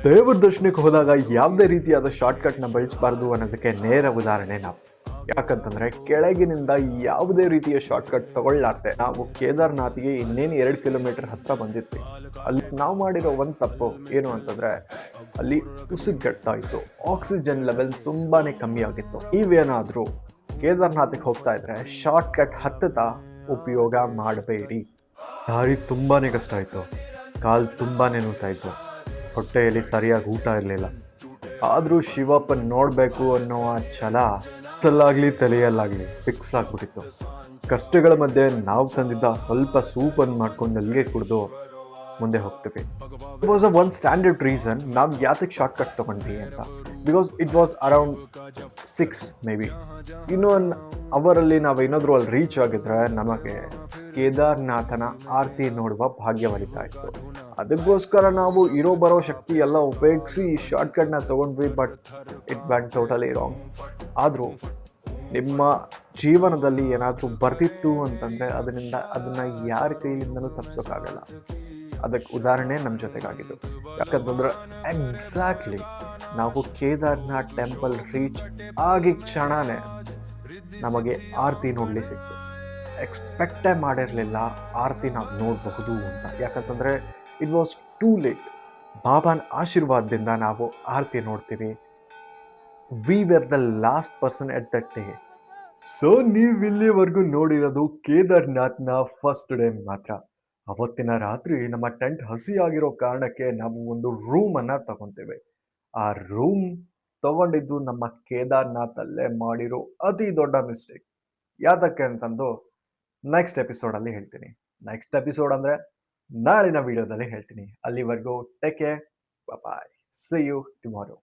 ದೇವರ ದರ್ಶನಕ್ಕೆ ಹೋದಾಗ ಯಾವುದೇ ರೀತಿಯಾದ ಶಾರ್ಟ್ಕಟ್ನ ಬಳಸಬಾರ್ದು ಅನ್ನೋದಕ್ಕೆ ನೇರ ಉದಾಹರಣೆ ನಾವು. ಯಾಕಂತಂದ್ರೆ ಕೆಳಗಿನಿಂದ ಯಾವುದೇ ರೀತಿಯ ಶಾರ್ಟ್ಕಟ್ ತಗೊಳ್ಳಾರ್ದೆ ನಾವು ಕೇದಾರ್ನಾಥ್ಗೆ ಇನ್ನೇನು 2 ಕಿಲೋಮೀಟರ್ ಹತ್ರ ಬಂದಿದ್ವಿ. ಅಲ್ಲಿ ನಾವು ಮಾಡಿರೋ ಒಂದು ತಪ್ಪು ಏನು ಅಂತಂದ್ರೆ ಅಲ್ಲಿ ಉಸಿರುಗಟ್ತಾ ಇತ್ತು, ಆಕ್ಸಿಜನ್ ಲೆವೆಲ್ ತುಂಬಾನೇ ಕಮ್ಮಿ ಆಗಿತ್ತು. ನೀವೇನಾದ್ರೂ ಕೇದಾರ್ನಾಥ್ಗೆ ಹೋಗ್ತಾ ಇದ್ರೆ ಶಾರ್ಟ್ಕಟ್ ಹತ್ತದ ಉಪಯೋಗ ಮಾಡಬೇಡಿ. ದಾರಿ ತುಂಬಾನೇ ಕಷ್ಟ ಆಯಿತು, ಕಾಲು ತುಂಬಾನೇ ನೋವ್ತಾ ಇತ್ತು, ಹೊಟ್ಟೆಯಲ್ಲಿ ಸರಿಯಾಗಿ ಊಟ ಇರಲಿಲ್ಲ. ಆದರೂ ಶಿವಪ್ಪನ ನೋಡಬೇಕು ಅನ್ನೋ ಆ ಛಲ ಮನಸ್ಸಲ್ಲಾಗಲಿ ತಲೆಯಲ್ಲಾಗಲಿ ಫಿಕ್ಸ್ ಆಗಿಬಿಟ್ಟಿತ್ತು. ಕಷ್ಟಗಳ ಮಧ್ಯೆ ನಾವು ತಂದಿದ್ದ ಸ್ವಲ್ಪ ಸೂಪನ್ನು ಮಾಡ್ಕೊಂಡು ಅಲ್ಲಿಗೆ ಕುಡಿದು ಮುಂದೆ ಹೋಗ್ತೀವಿ. It was a one standard reason ನಾವು ಯಾತಕ್ಕೆ ಶಾರ್ಟ್ಕಟ್ ತೊಗೊಂಡ್ವಿ ಅಂತ. Because it was around 6 may be. ಇನ್ನೂ 1 ಅವರಲ್ಲಿ ನಾವು ಏನಾದರೂ ಅಲ್ಲಿ ರೀಚ್ ಆಗಿದ್ರೆ ನಮಗೆ ಕೇದಾರ್ನಾಥನ ಆರತಿ ನೋಡುವ ಭಾಗ್ಯ ಒಲಿತಾ ಇತ್ತು. ಅದಕ್ಕೋಸ್ಕರ ನಾವು ಇರೋ ಬರೋ ಶಕ್ತಿ ಎಲ್ಲ ಉಪಯೋಗಿಸಿ ಶಾರ್ಟ್ಕಟ್ನ ತೊಗೊಂಡ್ವಿ. But it went totally wrong. ಆದರೂ ನಿಮ್ಮ ಜೀವನದಲ್ಲಿ ಏನಾದರೂ ಬರ್ತಿತ್ತು ಅಂತಂದರೆ ಅದನ್ನು ಯಾರ ಕೈಯಿಂದಲೂ ತಪ್ಪಿಸೋಕ್ಕಾಗಲ್ಲ. ಅದಕ್ಕೆ ಉದಾಹರಣೆ ನಮ್ಮ ಜೊತೆಗಾಗಿದ್ದು. ಯಾಕಂತಂದ್ರೆ ಎಕ್ಸಾಕ್ಟ್ಲಿ ನಾವು ಕೇದಾರ್ನಾಥ್ ಟೆಂಪಲ್ ರೀಚ್ ಆಗಿದ್ದ ಕ್ಷಣನೇ ನಮಗೆ ಆರತಿ ನೋಡಲಿ ಸಿಕ್ತು. ಎಕ್ಸ್ಪೆಕ್ಟೇ ಮಾಡಿರಲಿಲ್ಲ ಆರತಿ ನಾವು ನೋಡಬಹುದು ಅಂತ. ಯಾಕಂತಂದರೆ ಇಟ್ ವಾಸ್ ಟೂ ಲೇಟ್. ಬಾಬಾನ ಆಶೀರ್ವಾದದಿಂದ ನಾವು ಆರತಿ ನೋಡ್ತೀವಿ. We where the last person at that day. So ನೀವು ಇಲ್ಲಿವರೆಗೂ ನೋಡಿರೋದು ಕೇದಾರ್ನಾಥ್ನ ಫಸ್ಟ್ ಡೇ ಮಾತ್ರ. ಅವತ್ತಿನ ರಾತ್ರಿ ನಮ್ಮ ಟೆಂಟ್ ಹಸಿ ಆಗಿರೋ ಕಾರಣಕ್ಕೆ ನಾವು ಒಂದು ರೂಮನ್ನು ತಗೊತೀವಿ. ಆ ರೂಮ್ ತಗೊಂಡಿದ್ದು ನಮ್ಮ ಕೇದಾರ್ನಾಥಲ್ಲೇ ಮಾಡಿರೋ ಅತಿ ದೊಡ್ಡ ಮಿಸ್ಟೇಕ್. ಯಾತಕ್ಕೆ ಅಂತಂದು ನೆಕ್ಸ್ಟ್ ಎಪಿಸೋಡಲ್ಲಿ ಹೇಳ್ತೀನಿ. ನೆಕ್ಸ್ಟ್ ಎಪಿಸೋಡ್ ಅಂದರೆ ನಾಳಿನ ವಿಡಿಯೋದಲ್ಲಿ ಹೇಳ್ತೀನಿ. ಅಲ್ಲಿವರೆಗೂ take care, bye, see you tomorrow.